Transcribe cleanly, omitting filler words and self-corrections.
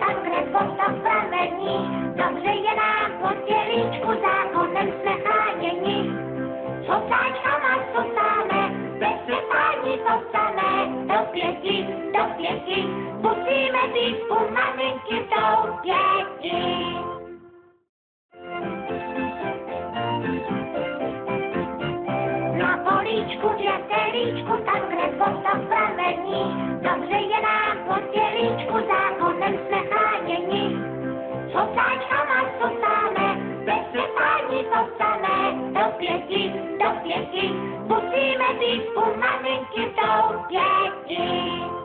tam, kde voda pramení. Dobře je nám po tělíčku, zákonem jsme chráněni. Sosáčkama sosáme, bez sypání to samé. Do pěti, musíme být u maminky do 5. Na políčku, v jateríčku, tam, kde voda pramení. Dobře je nám po tělíčku, zákonem jsme chráněni. Sosáčkama sosáme, bez sypání to samé. Do 5, musíme být u maminky do 5.